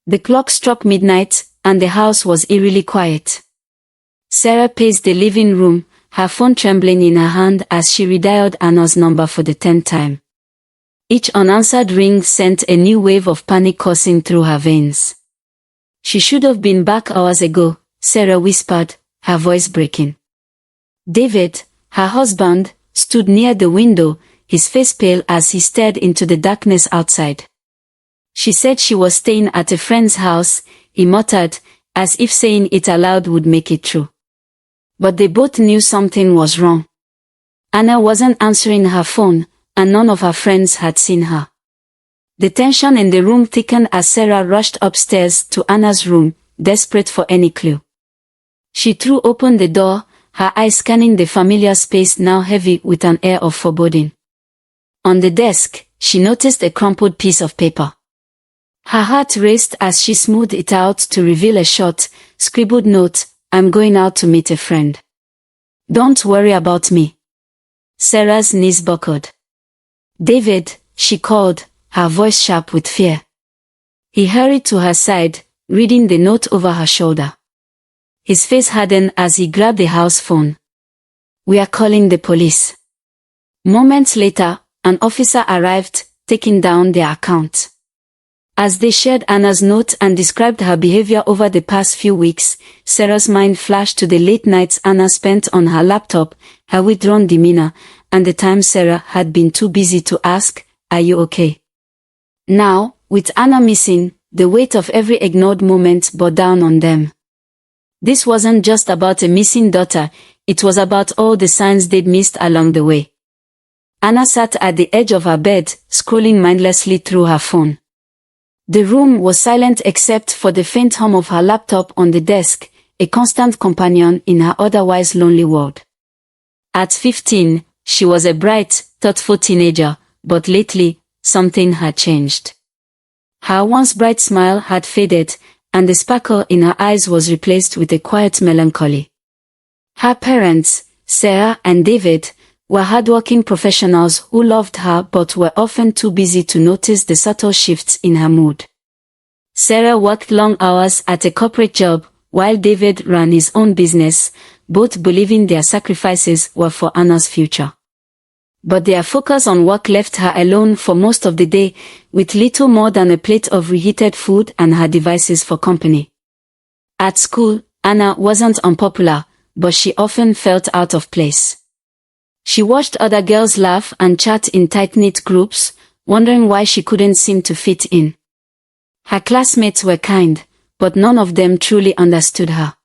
The clock struck midnight, and the house was eerily quiet. Sarah paced the living room, her phone trembling in her hand as she redialed Anna's number for the 10th time. Each unanswered ring sent a new wave of panic coursing through her veins. "She should have been back hours ago," Sarah whispered, her voice breaking. David, her husband, stood near the window, his face pale as he stared into the darkness outside. "She said she was staying at a friend's house," he muttered, as if saying it aloud would make it true. But they both knew something was wrong. Anna wasn't answering her phone, and none of her friends had seen her. The tension in the room thickened as Sarah rushed upstairs to Anna's room, desperate for any clue. She threw open the door, her eyes scanning the familiar space now heavy with an air of foreboding. On the desk, she noticed a crumpled piece of paper. Her heart raced as she smoothed it out to reveal a short, scribbled note, "I'm going out to meet a friend. Don't worry about me." Sarah's knees buckled. "David," she called, her voice sharp with fear. He hurried to her side, reading the note over her shoulder. His face hardened as he grabbed the house phone. "We are calling the police." Moments later, an officer arrived, taking down their account. As they shared Anna's note and described her behavior over the past few weeks, Sarah's mind flashed to the late nights Anna spent on her laptop, her withdrawn demeanor, and the times Sarah had been too busy to ask, "Are you okay?" Now, with Anna missing, the weight of every ignored moment bore down on them. This wasn't just about a missing daughter, it was about all the signs they'd missed along the way. Anna sat at the edge of her bed, scrolling mindlessly through her phone. The room was silent except for the faint hum of her laptop on the desk, a constant companion in her otherwise lonely world. At 15, she was a bright, thoughtful teenager, but lately, something had changed. Her once bright smile had faded, and the sparkle in her eyes was replaced with a quiet melancholy. Her parents, Sarah and David, were hardworking professionals who loved her but were often too busy to notice the subtle shifts in her mood. Sarah worked long hours at a corporate job, while David ran his own business, both believing their sacrifices were for Anna's future. But their focus on work left her alone for most of the day, with little more than a plate of reheated food and her devices for company. At school, Anna wasn't unpopular, but she often felt out of place. She watched other girls laugh and chat in tight-knit groups, wondering why she couldn't seem to fit in. Her classmates were kind, but none of them truly understood her.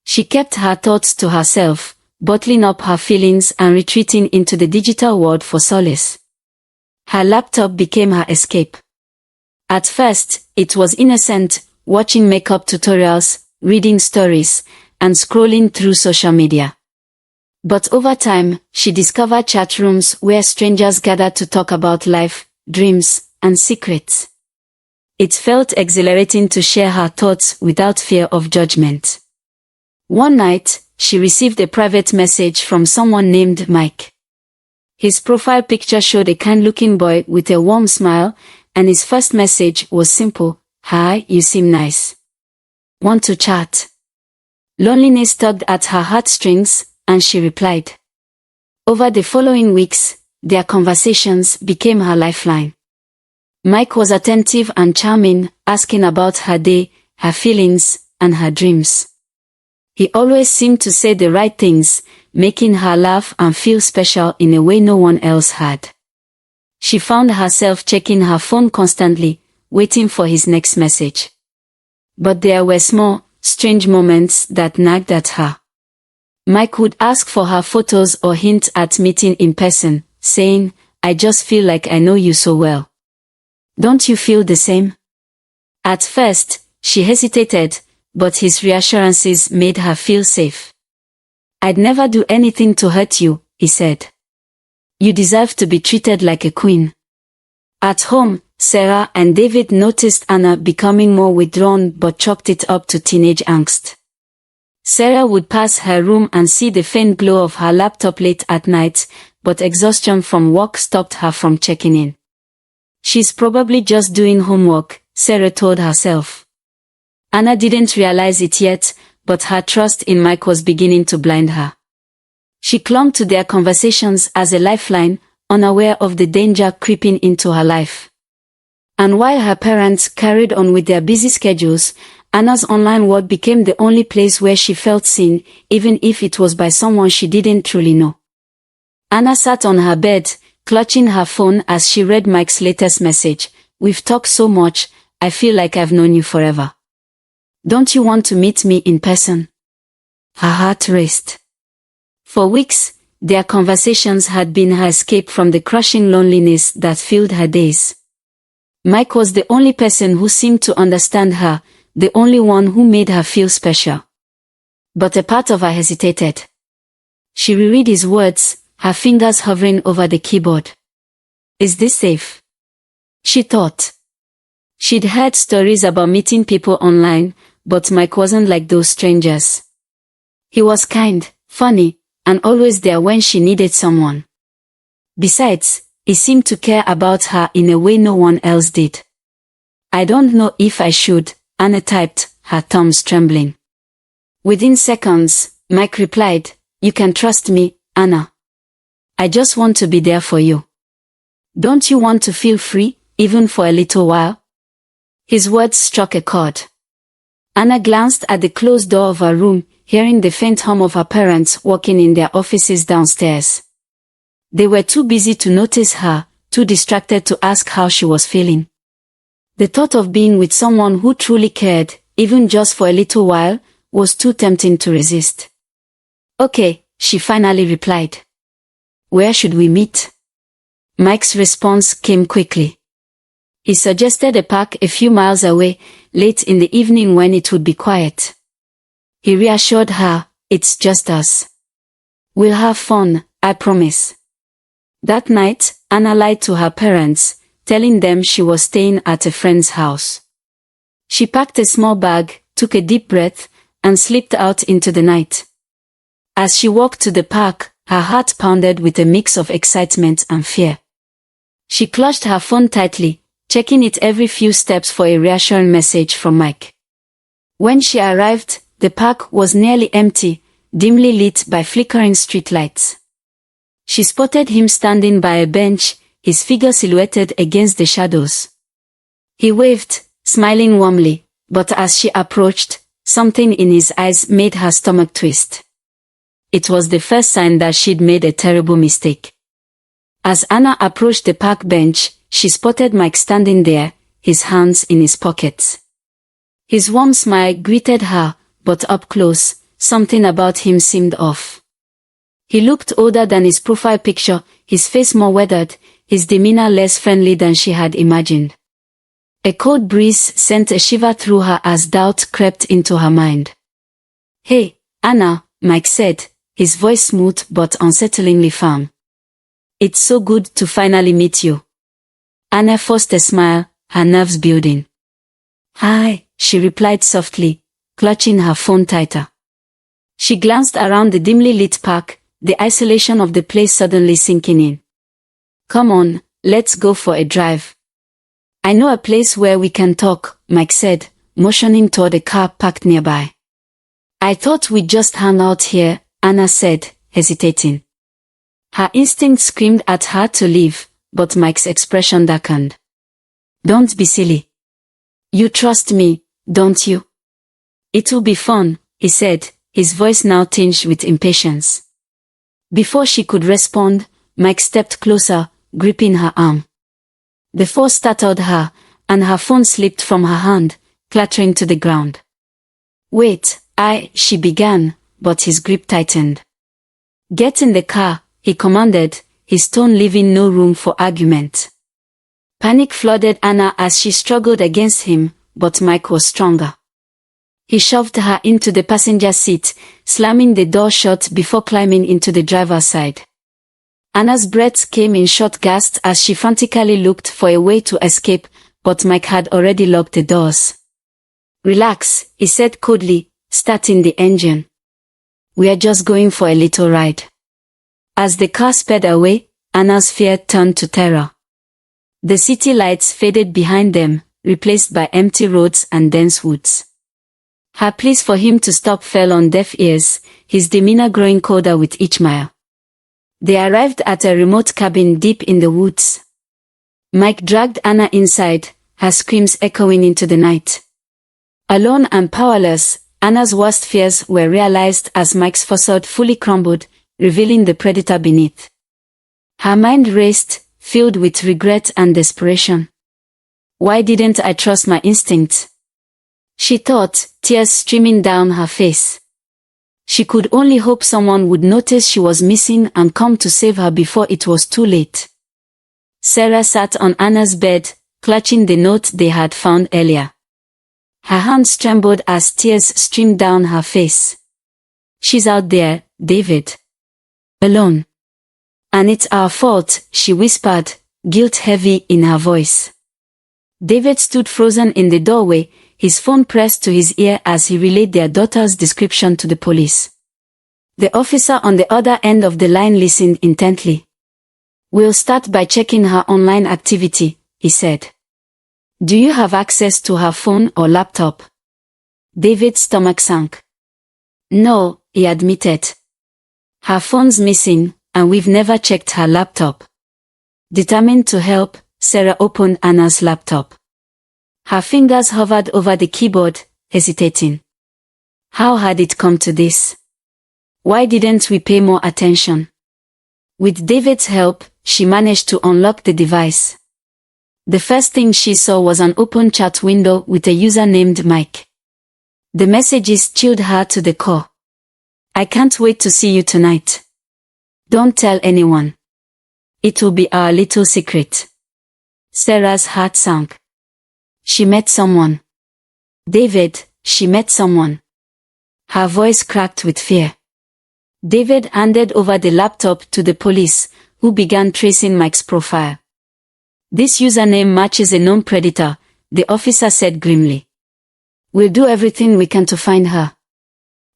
She kept her thoughts to herself, bottling up her feelings and retreating into the digital world for solace. Her laptop became her escape. At first, it was innocent, watching makeup tutorials, reading stories, and scrolling through social media. But over time, she discovered chat rooms where strangers gathered to talk about life, dreams, and secrets. It felt exhilarating to share her thoughts without fear of judgment. One night, she received a private message from someone named Mike. His profile picture showed a kind-looking boy with a warm smile, and his first message was simple, "Hi, you seem nice. Want to chat?" Loneliness tugged at her heartstrings, and she replied. Over the following weeks, their conversations became her lifeline. Mike was attentive and charming, asking about her day, her feelings, and her dreams. He always seemed to say the right things, making her laugh and feel special in a way no one else had. She found herself checking her phone constantly, waiting for his next message. But there were small, strange moments that nagged at her. Mike would ask for her photos or hint at meeting in person, saying, "I just feel like I know you so well. Don't you feel the same?" At first, she hesitated, but his reassurances made her feel safe. "I'd never do anything to hurt you," he said. "You deserve to be treated like a queen." At home, Sarah and David noticed Anna becoming more withdrawn but chalked it up to teenage angst. Sarah would pass her room and see the faint glow of her laptop late at night, but exhaustion from work stopped her from checking in. "She's probably just doing homework," Sarah told herself. Anna didn't realize it yet, but her trust in Mike was beginning to blind her. She clung to their conversations as a lifeline, unaware of the danger creeping into her life. And while her parents carried on with their busy schedules, Anna's online world became the only place where she felt seen, even if it was by someone she didn't truly know. Anna sat on her bed, clutching her phone as she read Mike's latest message. "We've talked so much, I feel like I've known you forever. Don't you want to meet me in person?" Her heart raced. For weeks, their conversations had been her escape from the crushing loneliness that filled her days. Mike was the only person who seemed to understand her, the only one who made her feel special. But a part of her hesitated. She reread his words, her fingers hovering over the keyboard. Is this safe? She thought. She'd heard stories about meeting people online, but Mike wasn't like those strangers. He was kind, funny, and always there when she needed someone. Besides, he seemed to care about her in a way no one else did. I don't know if I should, Anna typed, her thumbs trembling. Within seconds, Mike replied, You can trust me, Anna. I just want to be there for you. Don't you want to feel free, even for a little while? His words struck a chord. Anna glanced at the closed door of her room, hearing the faint hum of her parents walking in their offices downstairs. They were too busy to notice her, too distracted to ask how she was feeling. The thought of being with someone who truly cared, even just for a little while, was too tempting to resist. Okay, she finally replied. Where should we meet? Mike's response came quickly. He suggested a park a few miles away, late in the evening when it would be quiet. He reassured her, it's just us. We'll have fun, I promise. That night, Anna lied to her parents, telling them she was staying at a friend's house. She packed a small bag, took a deep breath, and slipped out into the night. As she walked to the park, her heart pounded with a mix of excitement and fear. She clutched her phone tightly, checking it every few steps for a reassuring message from Mike. When she arrived, the park was nearly empty, dimly lit by flickering streetlights. She spotted him standing by a bench, his figure silhouetted against the shadows. He waved, smiling warmly, but as she approached, something in his eyes made her stomach twist. It was the first sign that she'd made a terrible mistake. As Anna approached the park bench, she spotted Mike standing there, his hands in his pockets. His warm smile greeted her, but up close, something about him seemed off. He looked older than his profile picture, his face more weathered, his demeanor less friendly than she had imagined. A cold breeze sent a shiver through her as doubt crept into her mind. Hey, Anna, Mike said, his voice smooth but unsettlingly firm. It's so good to finally meet you. Anna forced a smile, her nerves building. Hi, she replied softly, clutching her phone tighter. She glanced around the dimly lit park, the isolation of the place suddenly sinking in. Come on, let's go for a drive. I know a place where we can talk, Mike said, motioning toward a car parked nearby. I thought we'd just hang out here, Anna said, hesitating. Her instinct screamed at her to leave, but Mike's expression darkened. Don't be silly. You trust me, don't you? It'll be fun, he said, his voice now tinged with impatience. Before she could respond, Mike stepped closer, gripping her arm. The force startled her, and her phone slipped from her hand, clattering to the ground. Wait, she began, but his grip tightened. Get in the car, he commanded, his tone leaving no room for argument. Panic flooded Anna as she struggled against him, but Mike was stronger. He shoved her into the passenger seat, slamming the door shut before climbing into the driver's side. Anna's breath came in short gasps as she frantically looked for a way to escape, but Mike had already locked the doors. Relax, he said coldly, starting the engine. We are just going for a little ride. As the car sped away, Anna's fear turned to terror. The city lights faded behind them, replaced by empty roads and dense woods. Her pleas for him to stop fell on deaf ears, his demeanor growing colder with each mile. They arrived at a remote cabin deep in the woods. Mike dragged Anna inside, her screams echoing into the night. Alone and powerless, Anna's worst fears were realized as Mike's facade fully crumbled, revealing the predator beneath. Her mind raced, filled with regret and desperation. Why didn't I trust my instincts? She thought, tears streaming down her face. She could only hope someone would notice she was missing and come to save her before it was too late. Sarah sat on Anna's bed, clutching the note they had found earlier. Her hands trembled as tears streamed down her face. She's out there, David. Alone. And it's our fault, she whispered, guilt heavy in her voice. David stood frozen in the doorway, his phone pressed to his ear as he relayed their daughter's description to the police. The officer on the other end of the line listened intently. We'll start by checking her online activity, he said. Do you have access to her phone or laptop? David's stomach sank. No, he admitted. Her phone's missing, and we've never checked her laptop. Determined to help, Sarah opened Anna's laptop. Her fingers hovered over the keyboard, hesitating. How had it come to this? Why didn't we pay more attention? With David's help, she managed to unlock the device. The first thing she saw was an open chat window with a user named Mike. The messages chilled her to the core. I can't wait to see you tonight. Don't tell anyone. It will be our little secret. Sarah's heart sank. She met someone. David, she met someone. Her voice cracked with fear. David handed over the laptop to the police, who began tracing Mike's profile. This username matches a known predator, the officer said grimly. We'll do everything we can to find her.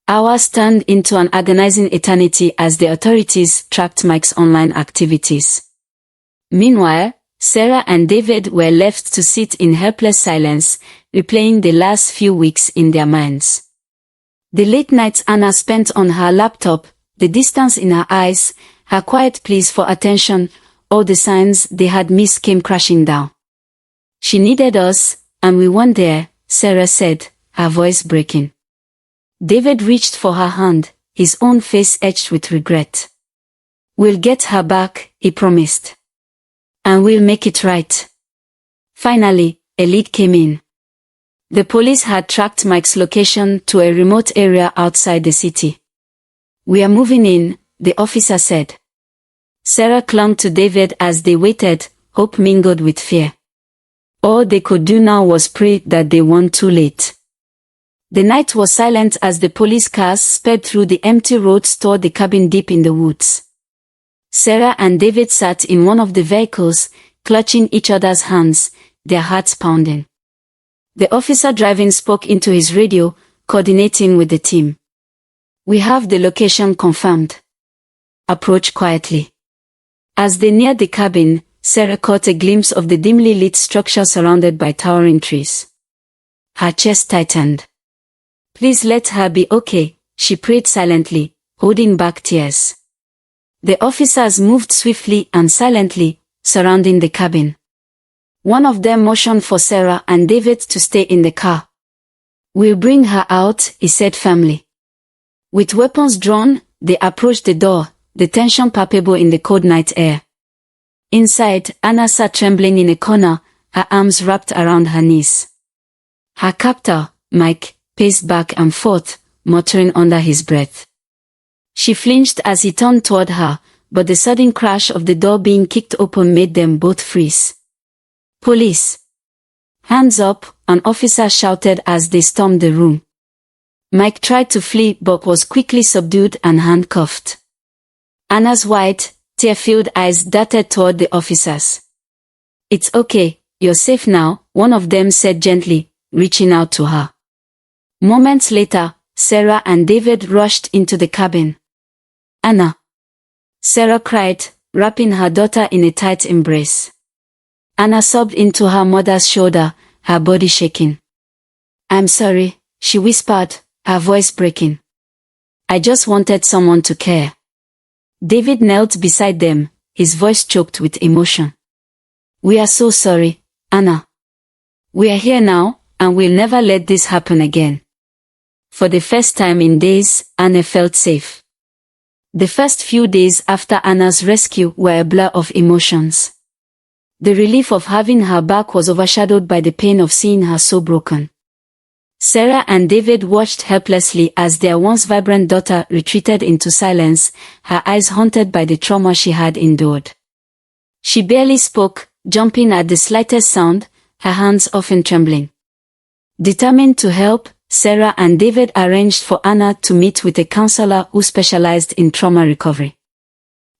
Hours turned into an agonizing eternity as the authorities tracked Mike's online activities. Meanwhile, Sarah and David were left to sit in helpless silence, replaying the last few weeks in their minds. The late nights Anna spent on her laptop, the distance in her eyes, her quiet pleas for attention, all the signs they had missed came crashing down. She needed us, and we weren't there, Sarah said, her voice breaking. David reached for her hand, his own face etched with regret. We'll get her back, he promised. And we'll make it right. Finally, a lead came in. The police had tracked Mike's location to a remote area outside the city. We are moving in, the officer said. Sarah clung to David as they waited, hope mingled with fear. All they could do now was pray that they weren't too late. The night was silent as the police cars sped through the empty roads toward the cabin deep in the woods. Sarah and David sat in one of the vehicles, clutching each other's hands, their hearts pounding. The officer driving spoke into his radio, coordinating with the team. We have the location confirmed. Approach quietly. As they neared the cabin, Sarah caught a glimpse of the dimly lit structure surrounded by towering trees. Her chest tightened. Please let her be okay, she prayed silently, holding back tears. The officers moved swiftly and silently, surrounding the cabin. One of them motioned for Sarah and David to stay in the car. We'll bring her out, he said firmly. With weapons drawn, they approached the door, the tension palpable in the cold night air. Inside, Anna sat trembling in a corner, her arms wrapped around her knees. Her captor, Mike, paced back and forth, muttering under his breath. She flinched as he turned toward her, but the sudden crash of the door being kicked open made them both freeze. Police! Hands up, an officer shouted as they stormed the room. Mike tried to flee but was quickly subdued and handcuffed. Anna's wide, tear-filled eyes darted toward the officers. It's okay, you're safe now, one of them said gently, reaching out to her. Moments later, Sarah and David rushed into the cabin. Anna! Sarah cried, wrapping her daughter in a tight embrace. Anna sobbed into her mother's shoulder, her body shaking. "I'm sorry," she whispered, her voice breaking. "I just wanted someone to care." David knelt beside them, his voice choked with emotion. "We are so sorry, Anna. We are here now, and we'll never let this happen again." For the first time in days, Anna felt safe. The first few days after Anna's rescue were a blur of emotions. The relief of having her back was overshadowed by the pain of seeing her so broken. Sarah and David watched helplessly as their once vibrant daughter retreated into silence, her eyes haunted by the trauma she had endured. She barely spoke, jumping at the slightest sound, her hands often trembling. Determined to help, Sarah and David arranged for Anna to meet with a counselor who specialized in trauma recovery.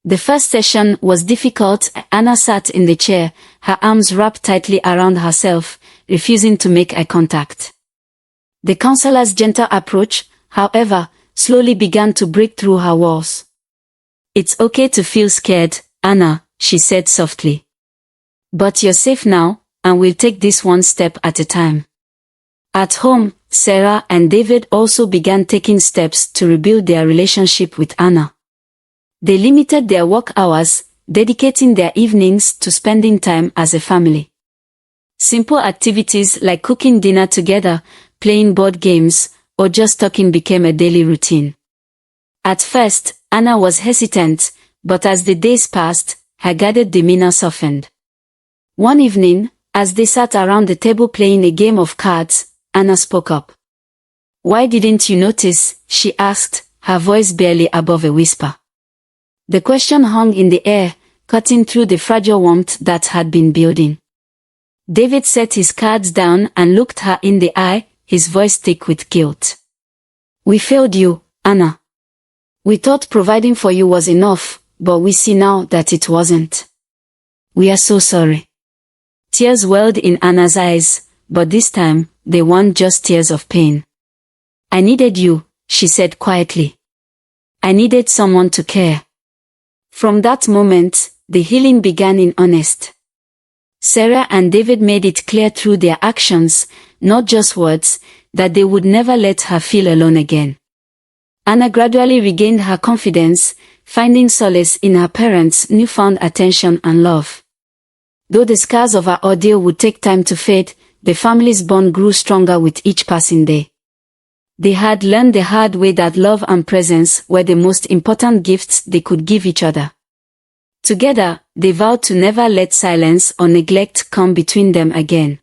The first session was difficult. Anna sat in the chair, her arms wrapped tightly around herself, refusing to make eye contact. The counselor's gentle approach, however, slowly began to break through her walls. "It's okay to feel scared, Anna," she said softly. "But you're safe now, and we'll take this one step at a time." At home, Sarah and David also began taking steps to rebuild their relationship with Anna. They limited their work hours, dedicating their evenings to spending time as a family. Simple activities like cooking dinner together, playing board games, or just talking became a daily routine. At first, Anna was hesitant, but as the days passed, her guarded demeanor softened. One evening, as they sat around the table playing a game of cards, Anna spoke up. "Why didn't you notice?" she asked, her voice barely above a whisper. The question hung in the air, cutting through the fragile warmth that had been building. David set his cards down and looked her in the eye, his voice thick with guilt. "We failed you, Anna. We thought providing for you was enough, but we see now that it wasn't. We are so sorry." Tears welled in Anna's eyes, but this time, they weren't just tears of pain. "I needed you," she said quietly. "I needed someone to care." From that moment, the healing began in earnest. Sarah and David made it clear through their actions, not just words, that they would never let her feel alone again. Anna gradually regained her confidence, finding solace in her parents' newfound attention and love. Though the scars of her ordeal would take time to fade, the family's bond grew stronger with each passing day. They had learned the hard way that love and presence were the most important gifts they could give each other. Together, they vowed to never let silence or neglect come between them again.